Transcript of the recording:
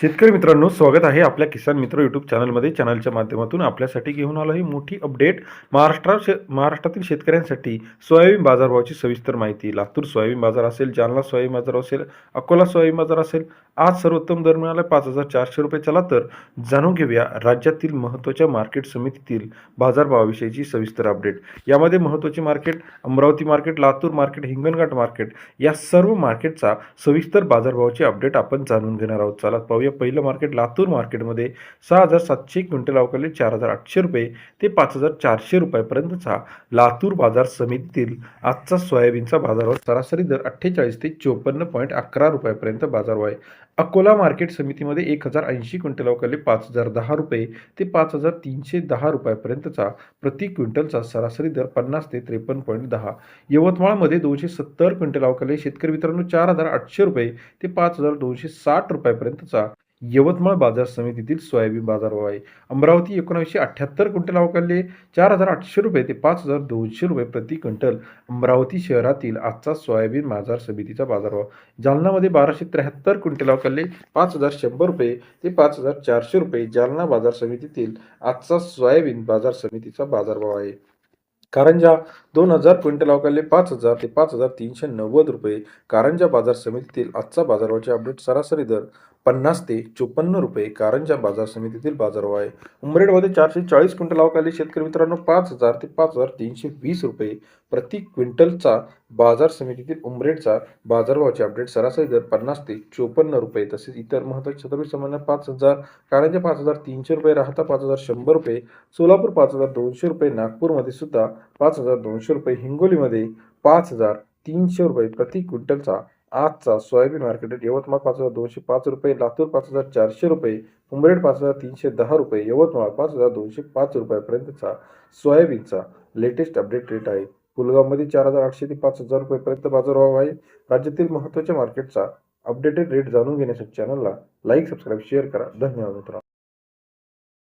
शेतकरी मित्रांनो, स्वागत आहे आपल्या किसान मित्र यूट्यूब चॅनलमध्ये. चॅनलच्या माध्यमातून आपल्यासाठी घेऊन आलो ही मोठी अपडेट. महाराष्ट्रातील शेतकऱ्यांसाठी सोयाबीन बाजारभावाची सविस्तर माहिती. लातूर सोयाबीन बाजार असेल, जालना सोयाबीन बाजार असेल, अकोला सोयाबीन बाजार असेल. आज सर्वोत्तम दर मिळाला ₹5,400. चला तर जाणून घेऊया राज्यातील महत्त्वाच्या मार्केट समितीतील बाजारभावाविषयीची सविस्तर अपडेट. यामध्ये महत्त्वाची market Amravati market, Latur market, Hinganghat market या सर्व मार्केटचा सविस्तर बाजारभावाची अपडेट आपण जाणून घेणार आहोत. चला पाहूया. पहिलं मार्केट लातूर मार्केटमध्ये 6,700 क्विंटल अवकाळी ₹4,800 ते ₹5,400 पर्यंतचा लातूर बाजार समितीतील आजचा सोयाबीनचा बाजारभाव सरासरी दर 48 ते 54.11 पर्यंत बाजारभाव आहे. अकोला मार्केट समितीमध्ये 1,080 क्विंटल अवकाळी ₹5,010 ते ₹5,310 पर्यंतचा प्रति क्विंटलचा सरासरी दर 50 ते 53.10. यवतमाळमध्ये 270 क्विंटल अवकाळी शेतकरी मित्रांनो ₹4,800 ते ₹5,260 पर्यंतचा यवतमाळ बाजार समितीतील सोयाबीन बाजारभाव आहे. अमरावती 1978 क्विंटल अवकाळी ₹4,800 ते ₹5,200 प्रति क्विंटल अमरावती शहरातील आजचा सोयाबीन बाजार समितीचा बाजारभाव. जालनामध्ये 1,273 क्विंटल अवकाळी ₹5,100 ते ₹5,400 जालना बाजार समितीतील आजचा सोयाबीन बाजार समितीचा बाजारभाव आहे. कारंजा 2,000 क्विंटल अवकाळी ₹5,000 ते ₹5,390 कारंजा बाजार समितीतील आजचा बाजारभावाचे अपडेट सरासरी दर 50 ते ₹54 कारंजा बाजार समितीतील बाजारभाव आहे. उमरेडमध्ये 440 क्विंटल अवकाळी शेतकरी मित्रांनो ₹5,000 ते ₹5,320 प्रति क्विंटलचा बाजार समितीतील उमरेडचा बाजारभावाचे अपडेट सरासरी दर 50 ते ₹54. तसेच इतर महत्त्वाचे छत्रपती संबंध 5,000 कारंजा ₹5,300 राहता ₹5,100 सोलापूर ₹5,200 नागपूरमध्ये सुद्धा ₹5,200 हिंगोलीमध्ये ₹5,300 प्रति क्विंटलचा आजचा soybean market rate. Yavatmal ₹5,205 Latur ₹5,400 Umred ₹5,310 Yavatmal ₹5,205 पर्यंतचा सोयाबीनचा लेटेस्ट अपडेट रेट आहे. पुलगावमध्ये 4,800 ते ₹5,000 पर्यंत बाजारभाव आहे. राज्यातील महत्त्वाच्या मार्केटचा अपडेटेड रेट जाणून घेण्यासाठी चॅनलला लाईक, सबस्क्राईब, शेअर करा. धन्यवाद मित्रांनो.